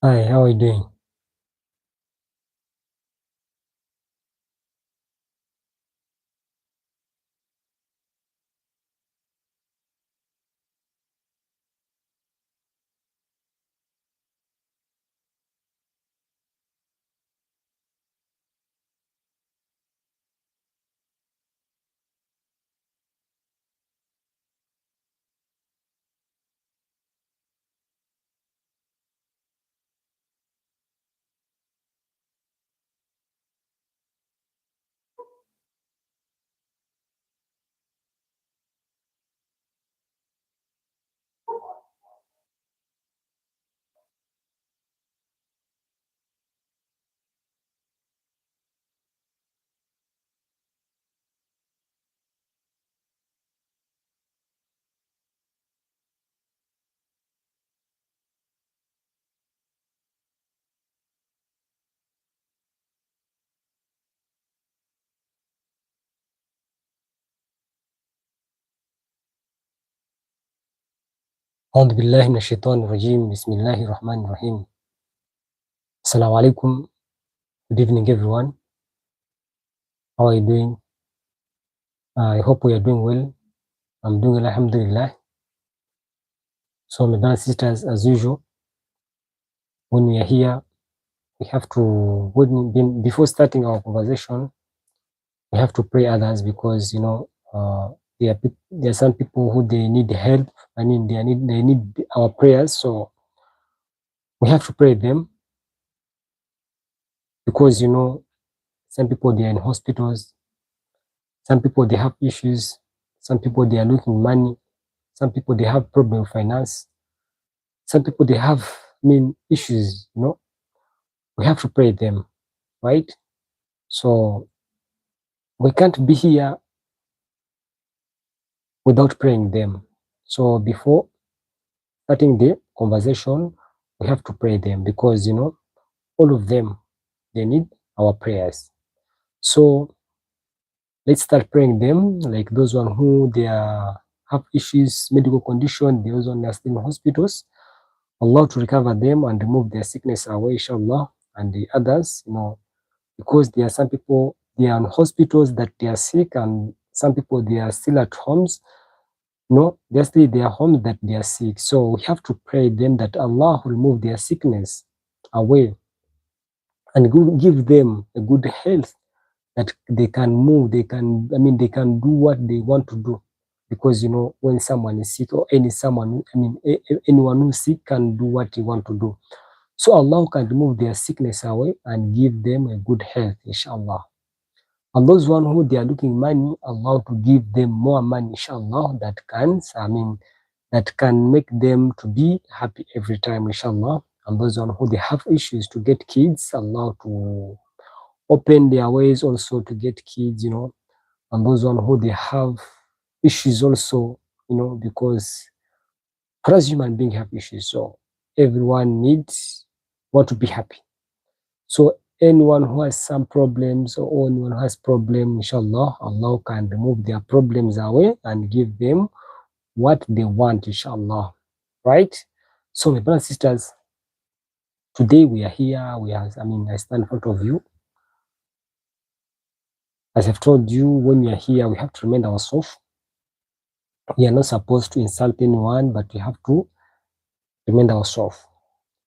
Hi, how are you doing? أعوذ بالله من الشيطان الرجيم. بسم الله الرحمن الرحيم. Assalamu alaikum. Good evening, everyone. How are you doing? I hope we are doing well. I'm doing well, alhamdulillah. So, my brothers and sisters, as usual, when we are here, we have to, before starting our conversation, we have to pray others because, there are some people who they need help. I mean, they need our prayers. So, we have to pray them because, some people they are in hospitals. Some people they have issues. Some people they are looking money. Some people they have problem with finance. Some people they have issues. We have to pray them, right? So we can't be here without praying them. So before starting the conversation, we have to pray them because all of them they need our prayers. So let's start praying them, like those one who they have issues, medical condition, those one are still in hospitals. Allah to recover them and remove their sickness away, inshallah. And the others, because there are some people, they are in hospitals that they are sick, and some people, they are still at homes. They're still in their homes that they are sick. So we have to pray them that Allah will remove their sickness away and give them a good health that they can move, they can do what they want to do. Because when someone is sick, or anyone who's sick can do what he want to do. So Allah can remove their sickness away and give them a good health, inshallah. And those one who they are looking money, Allah to give them more money, inshallah, that can make them to be happy every time, inshallah. And those one who they have issues to get kids, Allah to open their ways also to get kids, and those one who they have issues also, because for us human being have issues, so everyone needs want to be happy. So anyone who has some problems or anyone who has problem, inshallah, Allah can remove their problems away and give them what they want, inshallah. Right? So my brothers and sisters, today we are here, I stand in front of you. As I've told you, when we are here, we have to remind ourselves. We are not supposed to insult anyone, but we have to remind ourselves.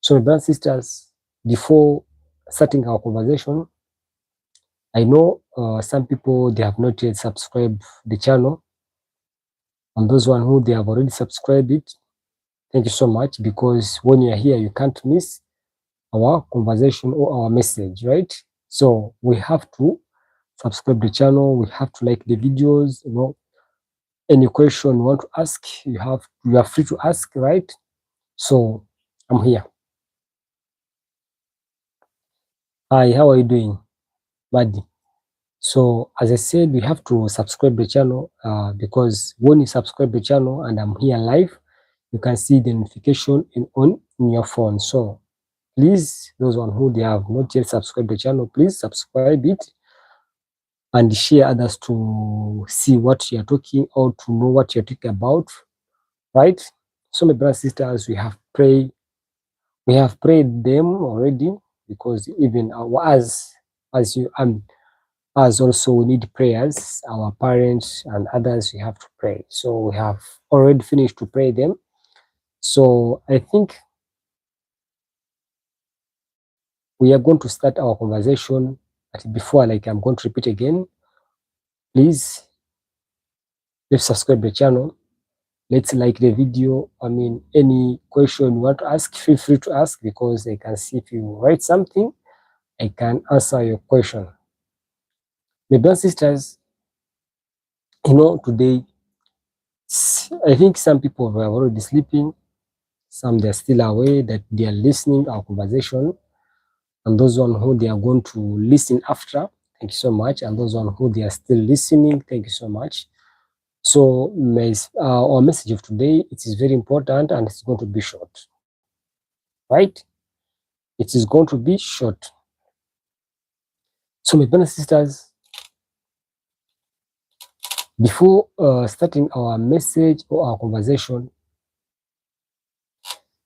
So, my brothers and sisters, before starting our conversation, I know some people they have not yet subscribed the channel, and those one who they have already subscribed it, thank you so much, because when you are here, you can't miss our conversation or our message, right? So we have to subscribe the channel. We have to like the videos. Any question you want to ask, you are free to ask, right? So I'm here. Hi, how are you doing, Madi? So as I said, we have to subscribe the channel because when you subscribe the channel and I'm here live, you can see the notification in your phone. So please, those one who they have not yet subscribed the channel, please subscribe it and share others to see what you're talking or to know what you're talking about, right? So my brothers and sisters, we have pray We have prayed them already, because even as you as also we need prayers. Our parents and others, we have to pray. So we have already finished to pray them. So I think we are going to start our conversation. But before, like, I'm going to repeat again, please let's subscribe the channel. Let's like the video. I mean, any question you want to ask, feel free to ask, because I can see if you write something, I can answer your question. My brothers and sisters, today, I think some people were already sleeping, some they're still aware that they are listening our conversation, and those one who they are going to listen after, thank you so much, and those one who they are still listening, thank you so much. So our message of today, it is very important, and it's going to be short, right? It is going to be short. So my brothers and sisters, before starting our message or our conversation,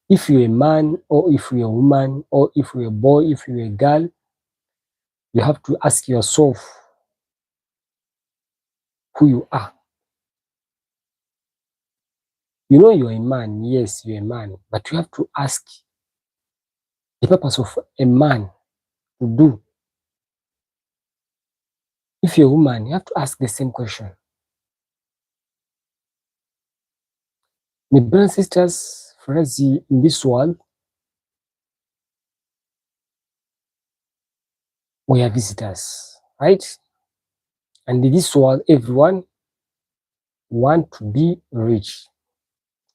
if you're a man, or if you're a woman, or if you're a boy, if you're a girl, you have to ask yourself who you are. You're a man, yes, you're a man, but you have to ask the purpose of a man to do. If you're a woman, you have to ask the same question. My brothers and sisters, for us in this world, we are visitors, right? And in this world, everyone want to be rich,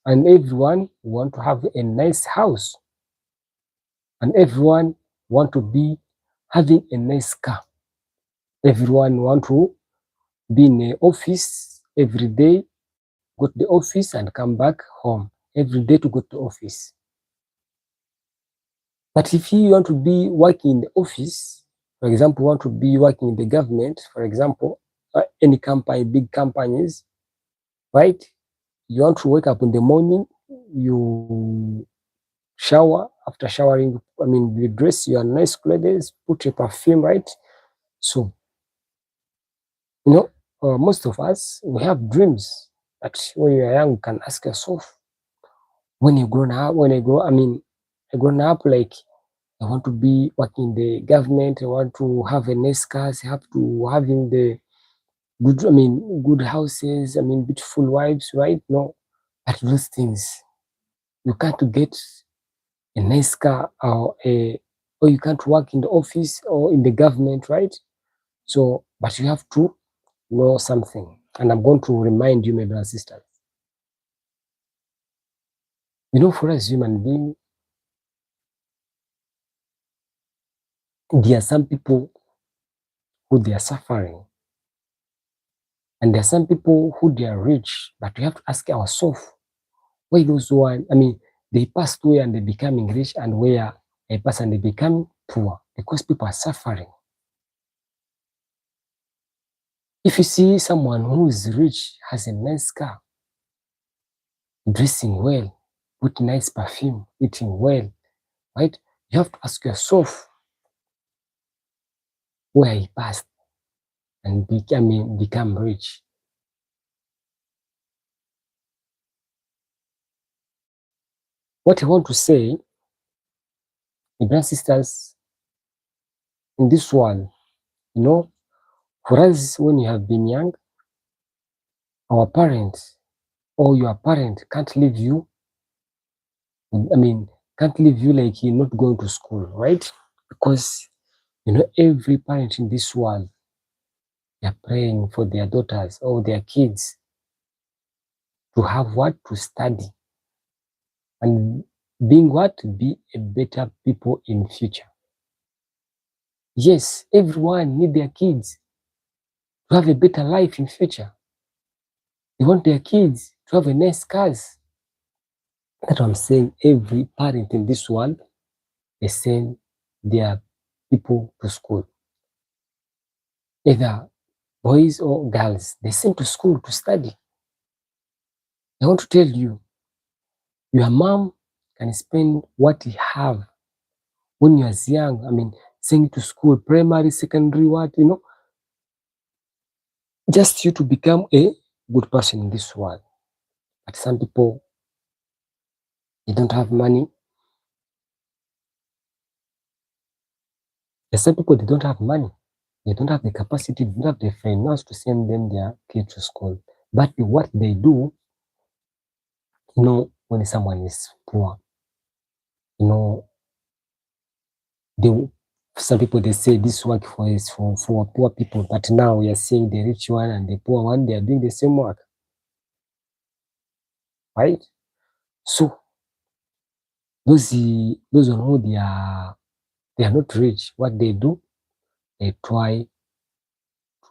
and everyone want to have a nice house, and everyone want to be having a nice car. Everyone want to be in a office every day, go to the office and come back home every day to go to the office. But if you want to be working in the office, for example, want to be working in the government, for example, any company, big companies, right? You want to wake up in the morning, you shower, after showering, you dress your nice clothes, put your perfume, right? So, most of us, we have dreams that when you are young, you can ask yourself, when you grown up, I grown up, like, I want to be working in the government, I want to have a nice cars, I have to having the good houses, beautiful wives, right? No, but those things, you can't get a nice car, or you can't work in the office or in the government, right? So, but you have to know something, and I'm going to remind you, my brothers and sisters. For us human beings, there are some people who they are suffering, and there are some people who they are rich, but we have to ask ourselves, why those one, they passed away and they becoming rich, and where a person they become poor, because people are suffering. If you see someone who is rich, has a nice car, dressing well, put nice perfume, eating well, right? You have to ask yourself where he passed and become rich. What I want to say, my brothers and sisters, in this world, for us, when you have been young, our parents or your parent can't leave you, can't leave you like you're not going to school, right? Because, every parent in this world, they're praying for their daughters or their kids to have what? To study. And being what? To be a better people in future. Yes, everyone need their kids to have a better life in future. They want their kids to have a nice cars. That's what I'm saying. Every parent in this world, they send their people to school. Either boys or girls, they send to school to study. I want to tell you, your mom can spend what he have when he was young. I mean, sending to school, primary, secondary, what, just you to become a good person in this world. But some people, they don't have money. There's some people, they don't have money. They don't have the capacity, they don't have the finance to send them their kids to school. But what they do, when someone is poor, you know, they, some people, they say this work is for poor people. But now we are seeing the rich one and the poor one, they are doing the same work, right? So those who they are not rich, what they do, they try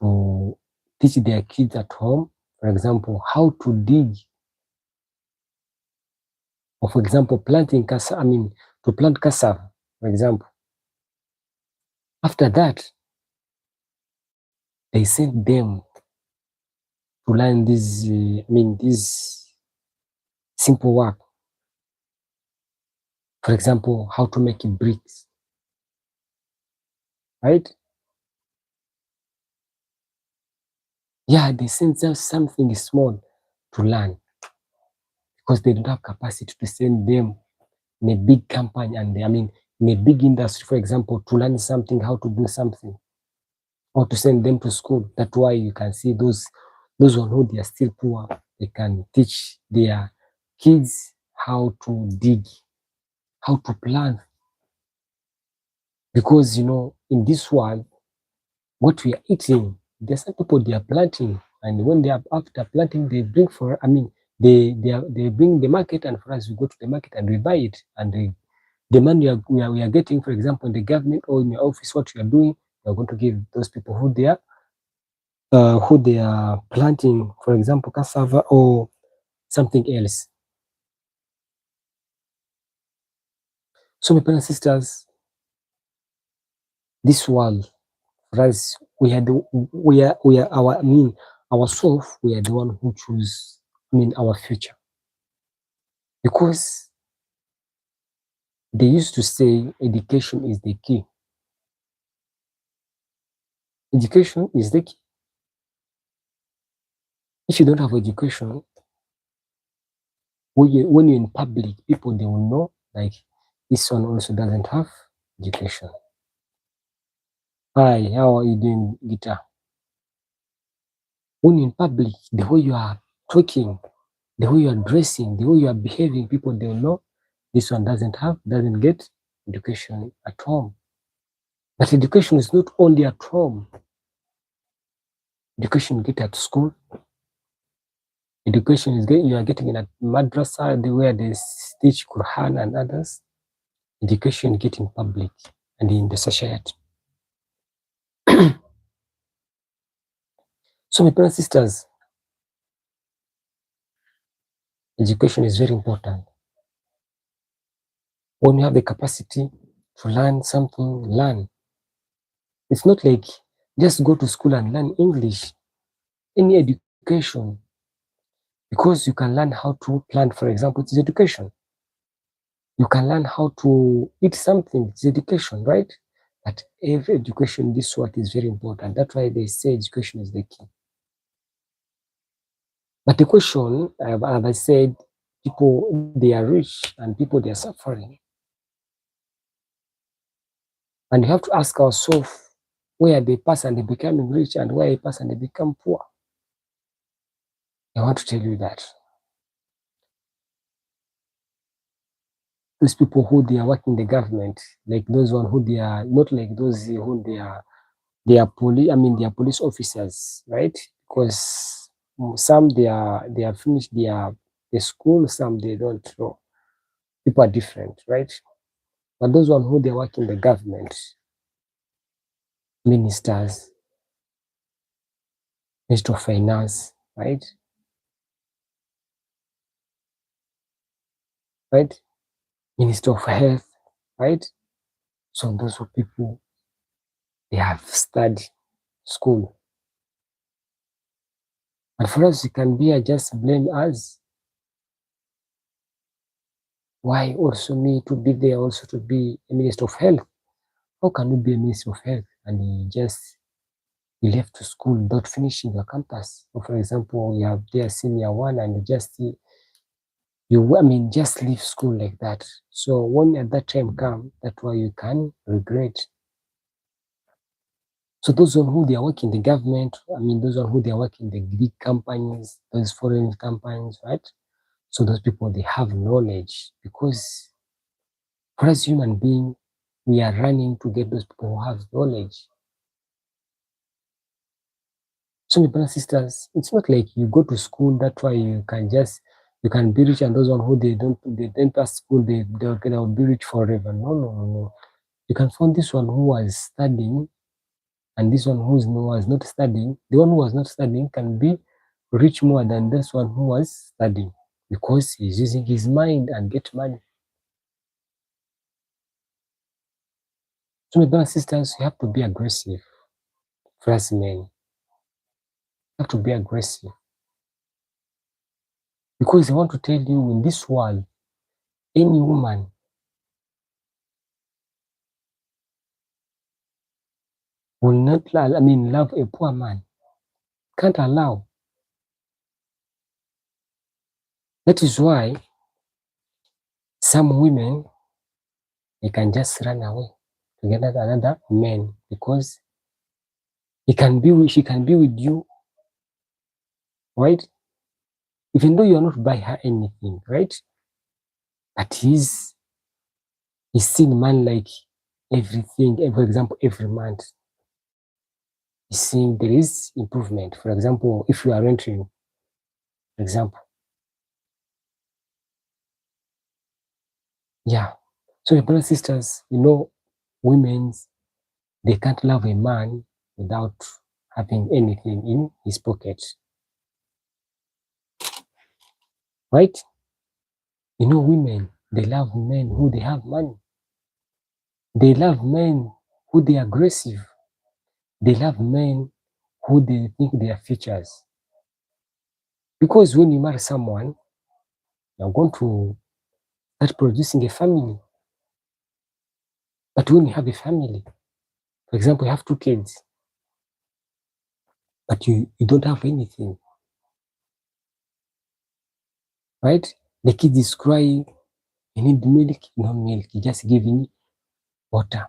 to teach their kids at home, for example, how to dig, or for example, planting cassava, to plant cassava, for example. After that, they send them to learn this simple work. For example, how to make bricks, right? Yeah, they send them something small to learn because they don't have capacity to send them in a big company and in a big industry, for example, to learn something, how to do something, or to send them to school. That's why you can see those who they are still poor, they can teach their kids how to dig, how to plant. Because in this world, what we are eating, there's some people they are planting, and when they are after planting, they bring they bring the market, and for us we go to the market and we buy it, and the money we are getting, for example, in the government or in your office, what you are doing, you are going to give those people who they are planting, for example, cassava or something else. So, my brothers and sisters, this world, for us, we are our ourselves. We are the one who choose. Our future, because they used to say education is the key. Education is the key. If you don't have education, when you're in public, people they will know like this one also doesn't have education. Hi, how are you doing, guitar? When you're in public, the way you are talking, the way you are dressing, the way you are behaving, people they will know this one doesn't get education at home. But education is not only at home. Education get at school. Education is you are getting in a madrasa, where they teach Quran and others. Education get in public and in the society. So, my brothers and sisters, education is very important. When you have the capacity to learn something, learn. It's not like just go to school and learn English. Any education, because you can learn how to plant, for example, it's education. You can learn how to eat something, it's education, right? But every education, this what is very important. That's why they say education is the key. But the question, as I said, people they are rich and people they are suffering. And you have to ask ourselves where they pass and they becoming rich and where they pass and they become poor. I want to tell you that those people who they are working in the government, like those one who they are not like those who they are police. They are police officers, right? Because some they are finished the school, some they don't. So people are different, right? But those one who they work in the government, ministers, Minister of Finance, right? Right? Minister of Health, right? So those are people they have studied school. And for us, you can be just blame us. Why also me to be there, also to be a minister of health? How can you be a minister of health and you left to school without finishing your campus? So for example, you have their senior one and just leave school like that. So when at that time come, that's why you can regret. So those on who they are working in the government, those on who they are working in the big companies, those foreign companies, right? So those people, they have knowledge, because for us human being, we are running to get those people who have knowledge. So my brothers and sisters, it's not like you go to school, that's why you can be rich, and those on who they don't pass school, they'll be rich forever. No, no, no, no. You can find this one who was studying and this one who was not studying. The one who was not studying can be rich more than this one who was studying, because he's using his mind and get money. So my brothers and sisters, you have to be aggressive. For us men, you have to be aggressive, because I want to tell you, in this world, any woman will not love a poor man. Can't allow. That is why some women, they can just run away to get another man, because she can be with you, right? Even though you are not buy her anything, right? But he's seeing man like everything. For example, every month he's seeing there is improvement. For example, if you are renting, for example, yeah. So the brothers and sisters, women, they can't love a man without having anything in his pocket, right? Women, they love men who they have money. They love men who they are aggressive. They love men who they think they are futures. Because when you marry someone, you're going to start producing a family. But when you have a family, for example, you have 2 kids, but you don't have anything, right? The kid is crying, you need milk, no milk, you just giving water.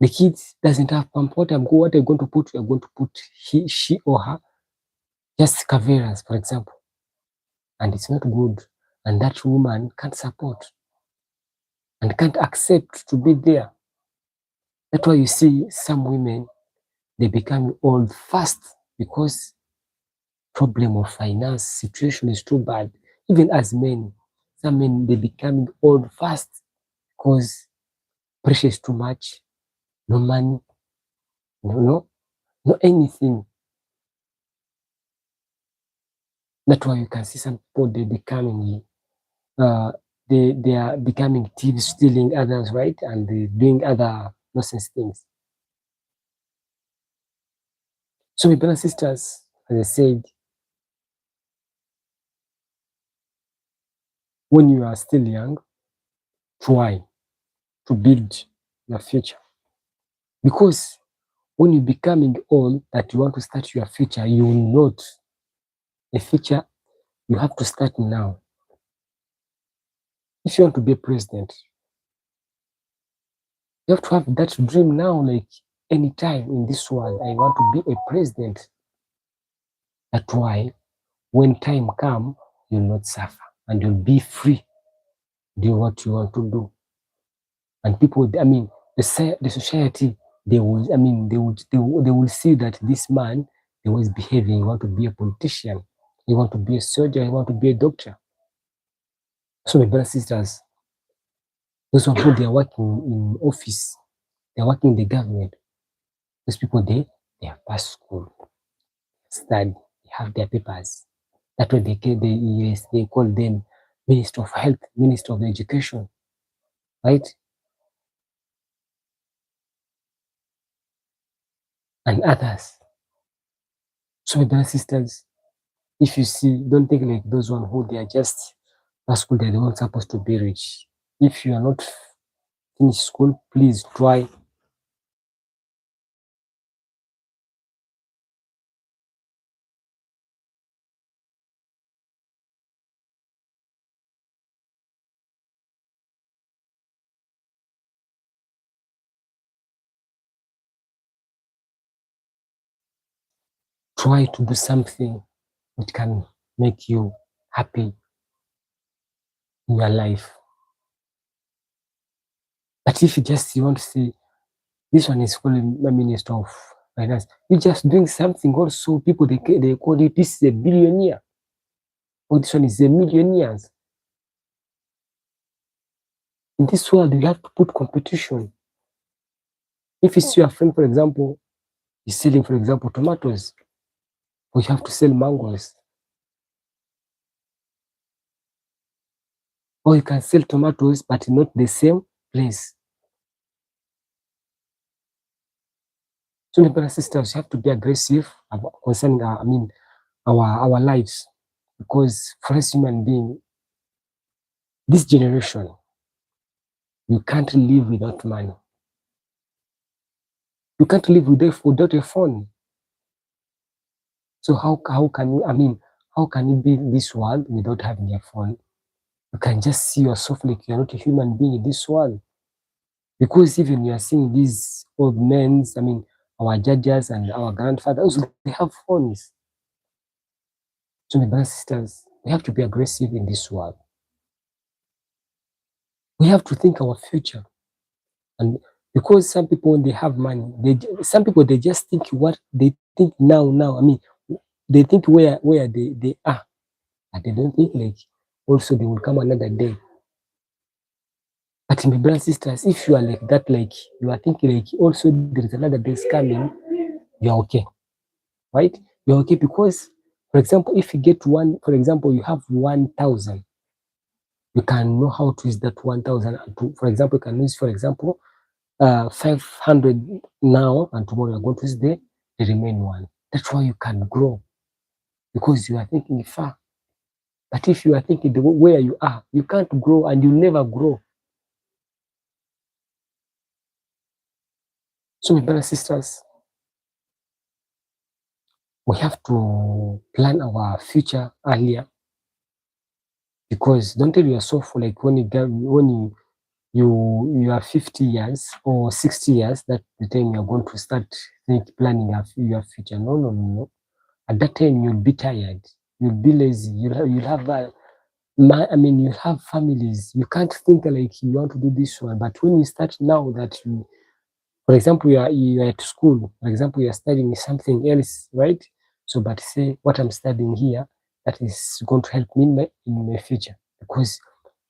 The kid doesn't have pump. What are you going to put? You're going to put she or her just caveras, for example, and it's not good. And that woman can't support and can't accept to be there. That's why you see some women, they become old fast, because problem of finance situation is too bad. Even as men, some men, they become old fast because pressure is too much. No money, no anything. That's why you can see some people, uh, they are becoming thieves, stealing others, right, and they doing other nonsense things. So, my brothers and sisters, as I said, when you are still young, try to build your future, because when you becoming old, that you want to start your future, you will not. A future, you have to start now. If you want to be a president, you have to have that dream now, like anytime in this world, I want to be a president. That's why when time come, you'll not suffer and you'll be free, do what you want to do. And people, the society, they will see that this man, he was behaving. He want to be a politician. He want to be a soldier. He want to be a doctor. So my brothers and sisters, those who they are working in office, they are working in the government. Those people, they have passed school, study, they have their papers. That's why yes, they call them Minister of Health, Minister of Education, right? And others. So my brothers and sisters, If you see, don't think like those one who they are just at school, they're the ones supposed to be rich. If you are not finish school, please try to do something that can make you happy in your life. But if you want to see this one is called a Minister of Finance, you just doing something also. People they call it this is a billionaire or this one is a millionaires. In this world, you have to put competition. If it's your friend, for example, is selling, for example, tomatoes, or you have to sell mangoes, or you can sell tomatoes but not the same place. So, my brothers and sisters, you have to be aggressive concerning our lives, because for us human being, this generation, you can't live without money. You can't live without a phone. So how can you how can you be in this world without having a phone? You can just see yourself like you're not a human being in this world. Because even you are seeing these old men, our judges and our grandfathers, they have phones. So my brothers and sisters, we have to be aggressive in this world. We have to think our future. And because some people, when they have money, some people, they just think what they think now. They think where they are, and they don't think like also they will come another day. But my brothers and sisters, if you are like that, like you are thinking like also there is another day coming, you are okay, right? You're okay because, for example, if you get one, for example, you have 1,000, you can know how to use that 1,000. For example, you can use, for example, 500 now, and tomorrow you're going to use the remaining one. That's why you can grow, because you are thinking far. But if you are thinking where you are, you can't grow and you never grow. So, my brothers and sisters, we have to plan our future earlier, because don't tell yourself like when you are 50 years or 60 years, that the time you're going to start planning your future. No. At that time, you'll be tired. You'll be lazy. You'll have you have families. You can't think like you want to do this one. But when you start now, that you, for example, you are at school. For example, you are studying something else, right? So, but say what I'm studying here, that is going to help me in my future, because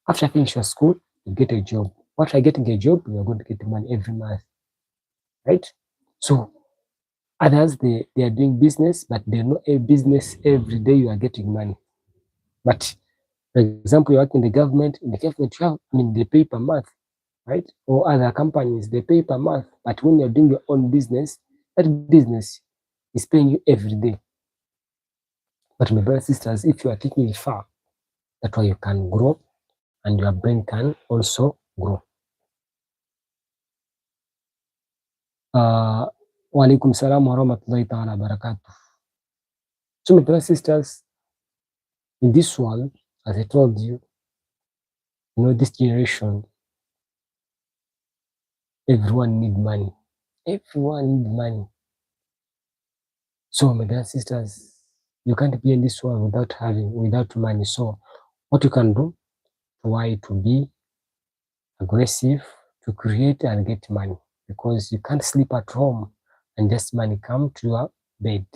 after finish your school, you get a job. After getting a job, you are going to get money every month, right? So others, they are doing business, but they're not a business every day you are getting money. But for example, you work in the government. In the government, you have, they pay per month, right? Or other companies, they pay per month. But when you're doing your own business, that business is paying you every day. But my brothers and sisters, if you are taking it far, that's why you can grow and your brain can also grow. Wa alaikum salam wa rahmatullahi ta'ala barakatuh. So my brothers and sisters, in this world, as I told you, this generation, everyone need money. Everyone need money. So my brothers and sisters, you can't be in this world without money. So what you can do, try to be aggressive to create and get money, because you can't sleep at home and just money come to your bed.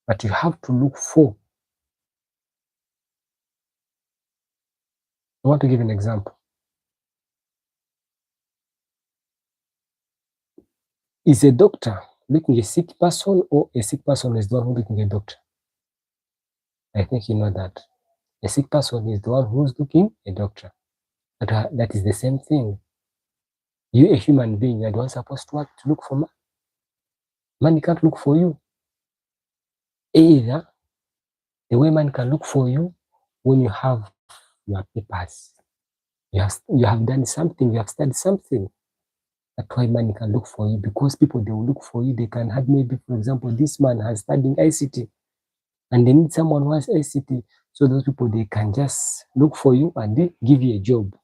But you have to look for. I want to give an example. Is a doctor looking a sick person, or a sick person is the one who's looking a doctor? I think you know that. A sick person is the one who's looking a doctor. That is the same thing. You, a human being, you're the one supposed to work to look for money. Money can't look for you. Either The way man can look for you when you have your papers. You have done something, you have studied something. That's why man can look for you, because people, they will look for you. They can have, maybe, for example, this man has studied ICT and they need someone who has ICT. So those people, they can just look for you and they give you a job.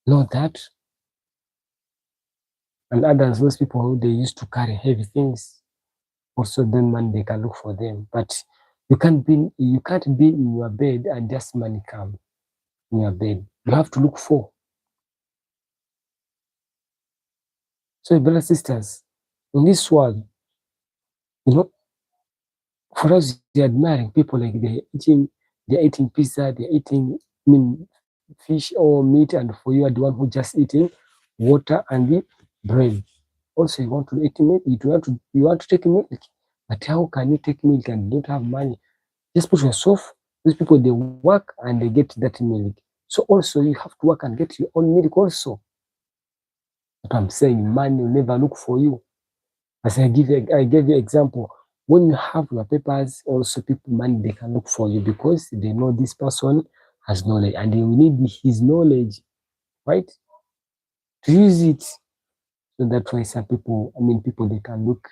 Know that. And others, those people who they used to carry heavy things, also then man, they can look for them. But you can't be in your bed and just money come in your bed. You have to look for. So brothers and sisters, in this world, you know, for us, they're admiring people like they're eating pizza, they're eating, I mean, fish or meat, and for you are the one who just eating water and the bread. Also, you want to eat milk, you want to take milk, but how can you take milk and don't have money? Just put yourself. These people, they work and they get that milk. So also you have to work and get your own milk also. But I'm saying money will never look for you. As I gave you example. When you have your papers, also people, money, they can look for you because they know this person has knowledge and they will need his knowledge, right? To use it. So that's why some people, people, they can look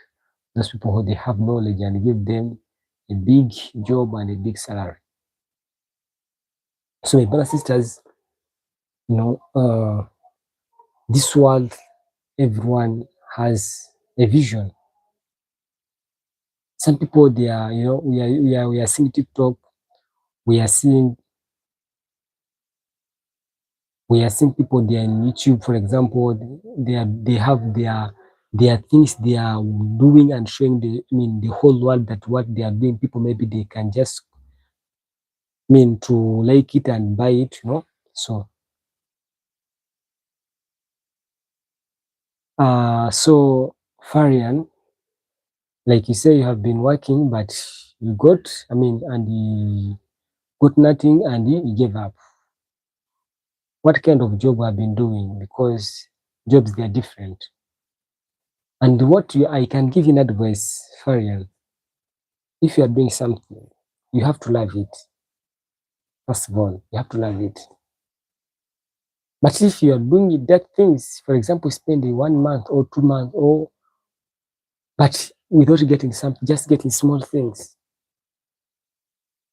those people who they have knowledge and give them a big job and a big salary. So my brothers and sisters, this world, everyone has a vision. Some people, they are, we are seeing TikTok, we are seeing people, they are in YouTube, for example. They have their things they are doing and showing the whole world that what they are doing. People, maybe they can just to like it and buy it, So Farian, like you say, you have been working, but you got, and you got nothing and you gave up. What kind of job have been doing? Because jobs, they are different. And I can give you an advice, Farian. If you are doing something, you have to love it. First of all, you have to love it. But if you are doing that things, for example, spending 1 month or 2 months, but without getting something, just getting small things,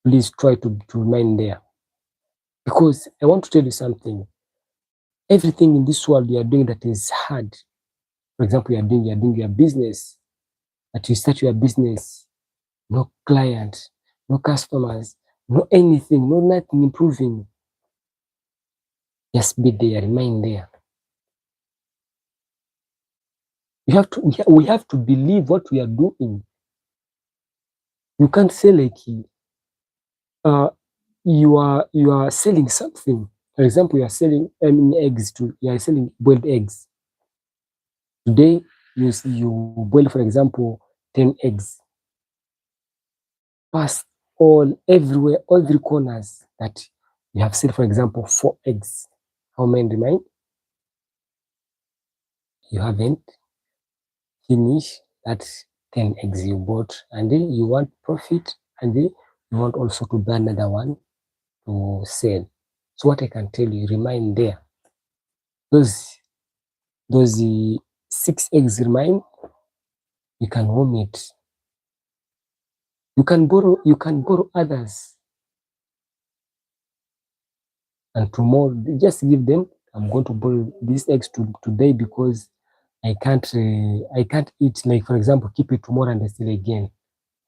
please try to remain there. Because I want to tell you something. Everything in this world you are doing that is hard. For example, you are doing your business. That you start your business, no client, no customers, no anything, no nothing improving. Just be there, remain there. We have to believe what we are doing. You can't say like you are selling something. For example, you are selling eggs you are selling boiled eggs. Today you boil, for example, 10 eggs. Pass everywhere, all the corners that you have said, for example, 4 eggs. How many remain? You haven't finished that 10 eggs you bought, and then you want profit, and then you want also to buy another one to sell. So what I can tell you, remain there. Those 6 eggs remain, you can warm it. You can borrow others. And tomorrow, just give them, I'm going to borrow these eggs today because I can't eat, like, for example, keep it tomorrow and steal again.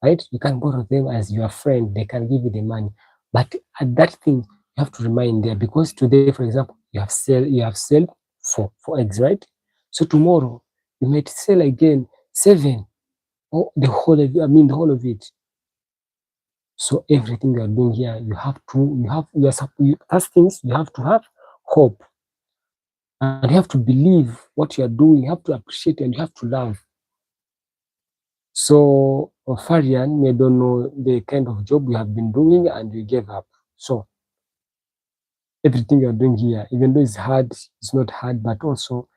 Right? You can borrow them as your friend, they can give you the money. But at that thing, you have to remain there, because today, for example, you have sold 4 eggs, right? So tomorrow you might sell again 7, or the whole of it. So everything you are doing here, as things, you have to have hope. And you have to believe what you are doing, you have to appreciate, and you have to love. So, Farian, we don't know the kind of job you have been doing and you gave up. So, everything you are doing here, even though it's hard, it's not hard, but also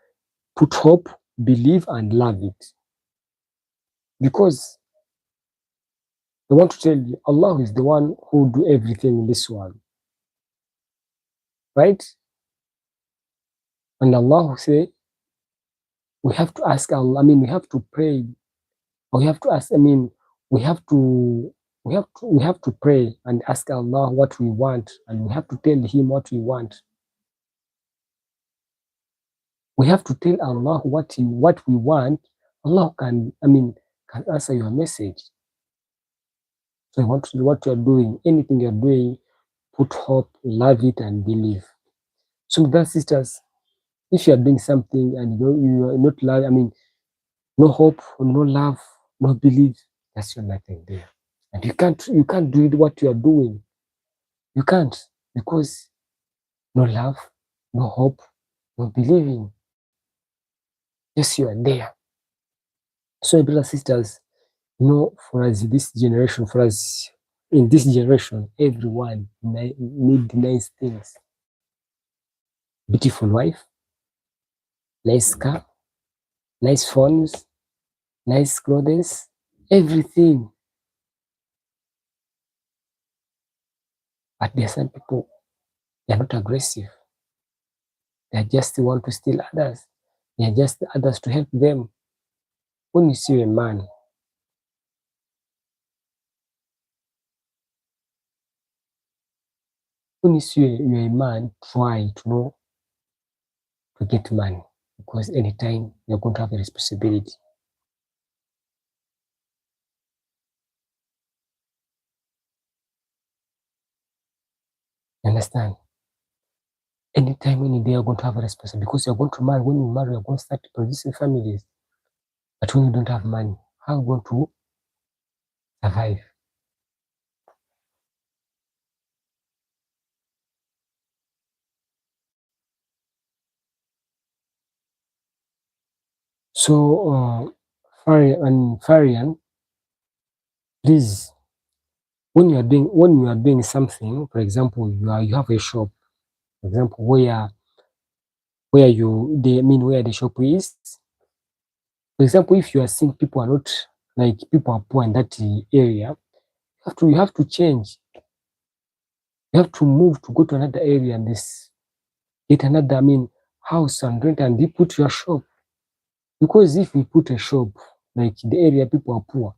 put hope, believe, and love it. Because I want to tell you, Allah is the one who do everything in this world, right? And Allah say we have to ask Allah. I mean, we have to pray. Or we have to ask. I mean, we have to we have to pray and ask Allah what we want, and we have to tell Him what we want. We have to tell Allah what we want. Allah can, I mean, can answer your message. So I want to do what you're doing, anything you're doing, put hope, love it, and believe. So, brothers sisters, if you are doing something and you are not love, I mean, no hope, no love, no belief, that's your nothing there. And you can't do what you are doing. You can't, because no love, no hope, no believing. Yes, you are there. So, brothers sisters, for us this generation, for us in this generation, everyone need nice things. Beautiful wife, nice car, nice phones, nice clothes, everything. But there are some people, they are not aggressive. They just want to steal others. They are just others to help them. When you see a man, you're a man, try to get money, because anytime you're going to have a responsibility. You understand? Anytime, any day, you're going to have a responsibility, because you're going to marry. When you marry, you're going to start producing families. But when you don't have money, how are you going to survive? So, Farian, please, when you are doing something, for example, you have a shop, for example, where the shop is. For example, if you are seeing people are not, like, people are poor in that area, you have to change. You have to move to go to another area and get another, house and rent, and you put your shop. Because if you put a shop, like the area people are poor,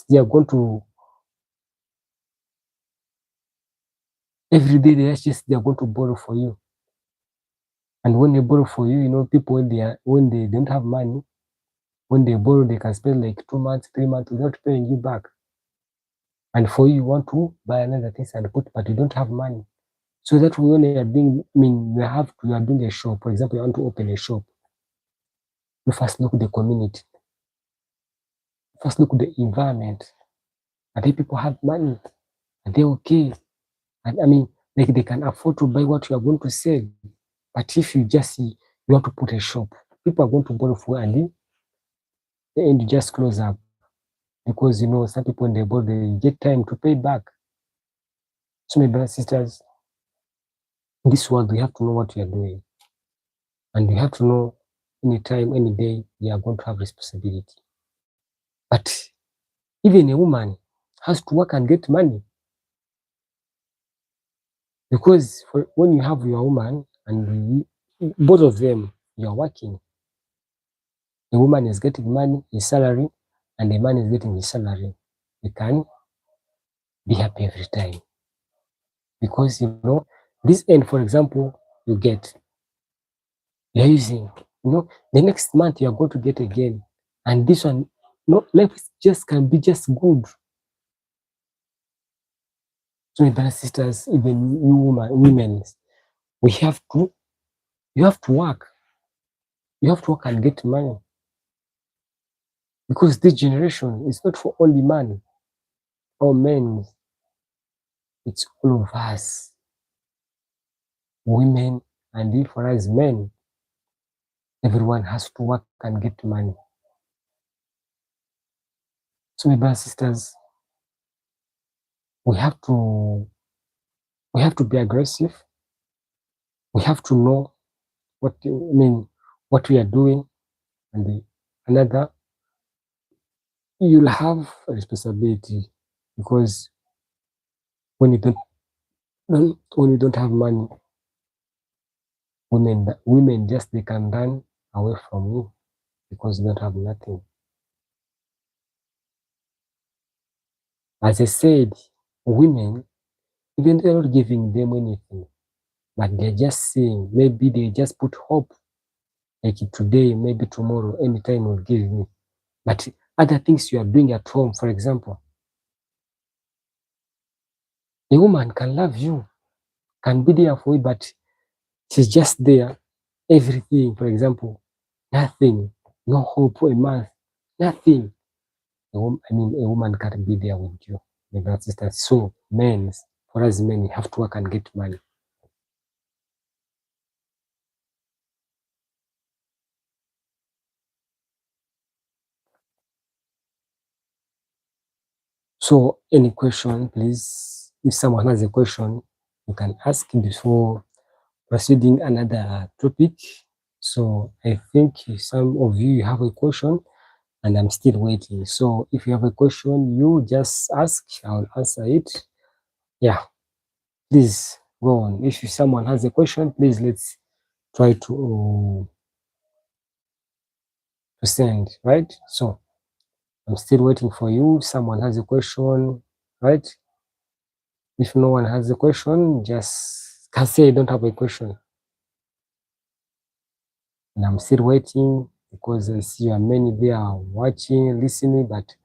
they are going to, every day they are going to borrow for you. And when they borrow for you, people, when they don't have money, when they borrow, they can spend like 2 months, 3 months without paying you back. And for you want to buy another thing and put, but you don't have money. So that when you are doing, you are doing a shop. For example, you want to open a shop. You first look at the community. First look at the environment. Are they people have money? Are they okay? And like, they can afford to buy what you are going to sell. But if you just see you want to put a shop, people are going to borrow for, and the end you just close up. Because some people, when they borrow, they get time to pay back. So, my brothers and sisters, in this world, we have to know what we are doing. And we have to know anytime, any day, we are going to have responsibility. But even a woman has to work and get money. Because when you have your woman and both of them, you are working. The woman is getting money, his salary, and the man is getting his salary. You can be happy every time. Because, this end, for example, you're using, the next month you are going to get again. And this one, life just can be just good. So, my brothers and sisters, even you women, you have to work. You have to work and get money. Because this generation is not for only man or men. It's all of us, women, and if for us men, everyone has to work and get money. So, my brothers and sisters, we have to be aggressive. We have to know what we are doing, and another, you'll have a responsibility, because when you don't have money, women just they can run away from you because you don't have nothing. As I said, women, even they're not giving them anything, but they're just saying, maybe they just put hope, like today, maybe tomorrow, anytime will give me. But other things you are doing at home, for example, a woman can love you, can be there for you, but she's just there. Everything, for example, nothing, no hope for a month, nothing. A woman can't be there with you, my brothers and sisters. So, men, for us men, we have to work and get money. So, any question, please? If someone has a question, you can ask before proceeding another topic. So, I think some of you have a question, and I'm still waiting. So, if you have a question, you just ask. I'll answer it. Yeah, please go on. If someone has a question, please let's try to send. Right. So, I'm still waiting for you. Someone has a question, right? If no one has a question, just can say I don't have a question. And I'm still waiting because I see you are many there watching, listening, but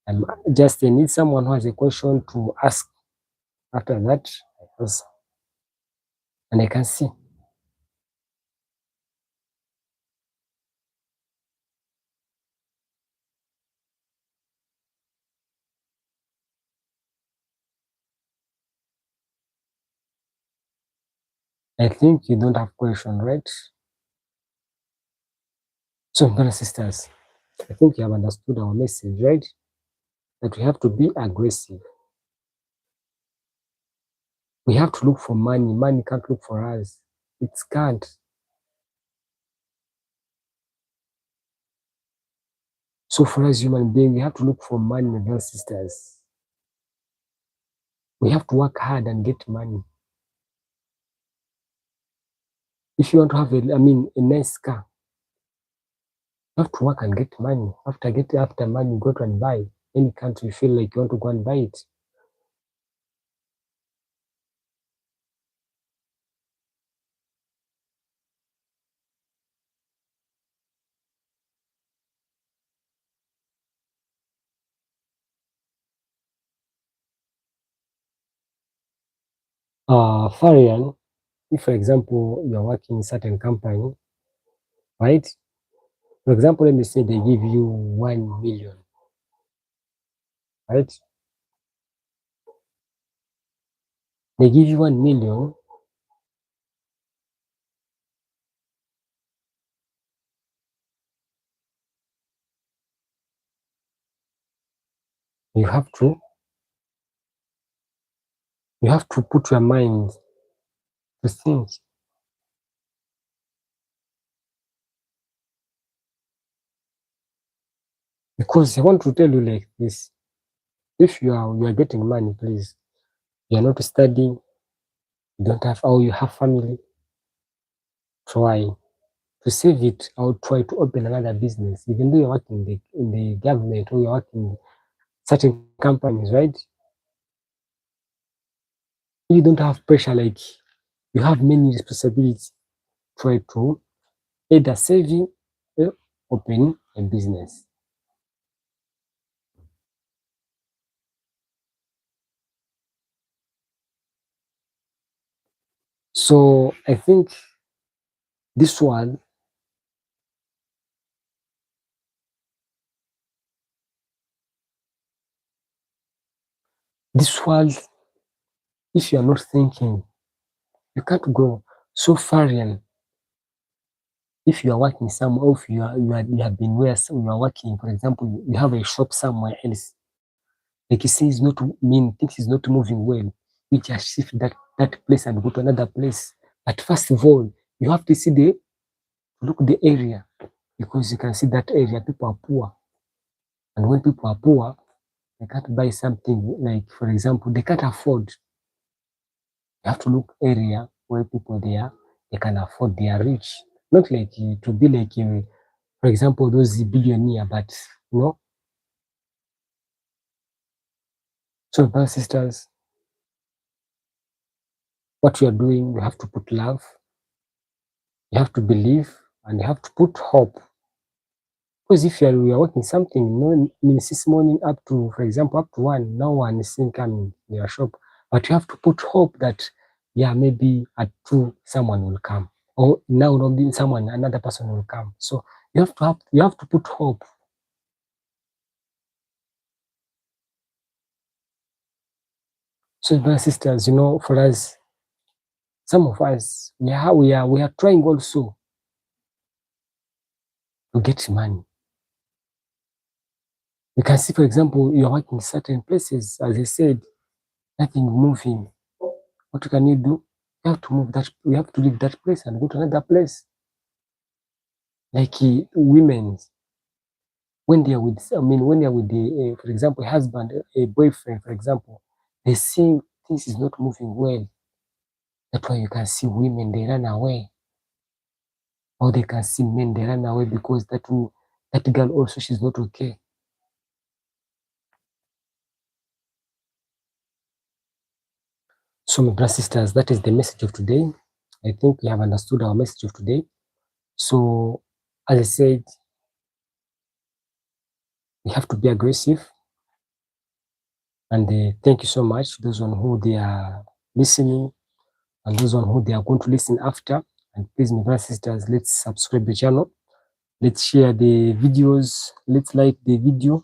I'm just I need someone who has a question to ask. After that, I answer. And I can see. I think you don't have question, right? So, brothers and sisters, I think you have understood our message, right? That we have to be aggressive. We have to look for money. Money can't look for us. It can't. So for us human beings, we have to look for money, my brothers and sisters. We have to work hard and get money. If you want to have a nice car, you have to work and get money. After money, go to and buy any country you feel like you want to go and buy it. Farian, if for example you're working in certain company, right? For example, let me say they give you 1 million, right? They give you 1 million. You have to put your mind to think, because I want to tell you like this: if you are getting money, please, you are not studying, you don't have, or you have family, try to save it, or try to open another business. Even though you're working in the government, or you're working in certain companies, right? You don't have pressure, like you have many responsibilities. Try to either saving or open a business. So I think this world, this world, if you are not thinking, you can't grow. So far, if you are working somewhere, if you have been where you are working, for example, you have a shop somewhere else, like you see, it's not mean things is not moving well. You just shift that place and go to another place. But first of all, you have to see look the area, because you can see that area people are poor. And when people are poor, they can't buy something, like, for example, they can't afford. You have to look area where people there, they can afford, they are rich. Not like to be like, for example, those billionaire, but you know. So, brothers and sisters, what you are doing, you have to put love, you have to believe, and you have to put hope. Because if you are working something, you know, means this morning up to, for example, up to 1, no one is seeing coming in your shop. But you have to put hope that, yeah, maybe at 2 someone will come, or now maybe someone, another person will come. So you have to put hope. So, brothers and sisters, you know, for us, some of us, we are trying also to get money. You can see, for example, you are working in certain places, as I said, nothing moving. What can you do? You have to move that. You have to leave that place and go to another place. Like women, when they are with, I mean, when they are with the, for example, a husband, a boyfriend, for example, they see things is not moving well. That's why you can see women, they run away, or they can see men, they run away because that girl also, she's not okay. So, my brothers and sisters, that is the message of today. I think we have understood our message of today. So, as I said, we have to be aggressive. And thank you so much, those on who they are listening and those on who they are going to listen after. And please, my brothers and sisters, let's subscribe the channel. Let's share the videos. Let's like the video.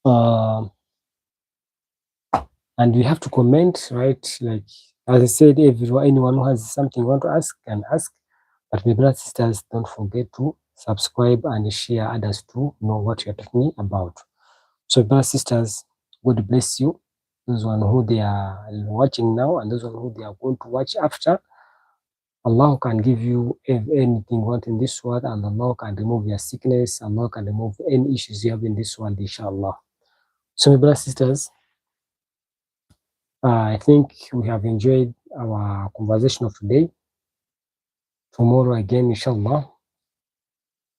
Uh, and we have to comment, right? Like, as I said, anyone who has something you want to ask can ask. But my brothers and sisters, don't forget to subscribe and share others to know what you're talking about. So, brothers and sisters, God bless you. Those one who they are watching now and those one who they are going to watch after. Allah can give you anything you want in this world, and Allah can remove your sickness. Allah can remove any issues you have in this world, inshallah. So, my brothers and sisters, I think we have enjoyed our conversation of today. Tomorrow again, inshallah,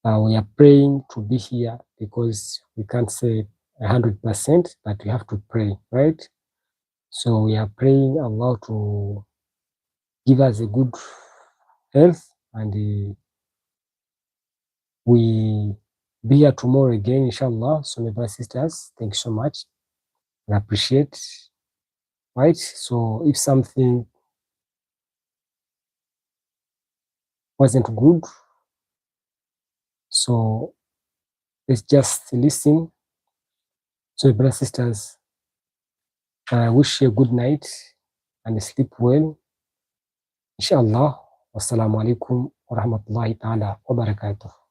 we are praying to be here because we can't say 100%, but we have to pray, right? So we are praying Allah to give us a good health, and we be here tomorrow again, inshallah. So, my brothers and sisters, thank you so much. I appreciate, right? So, if something wasn't good, so let's just listen. So, my brothers and sisters, I wish you a good night and sleep well, inshallah. Wassalamu alaikum wa rahmatullahi ta'ala wa barakatuh.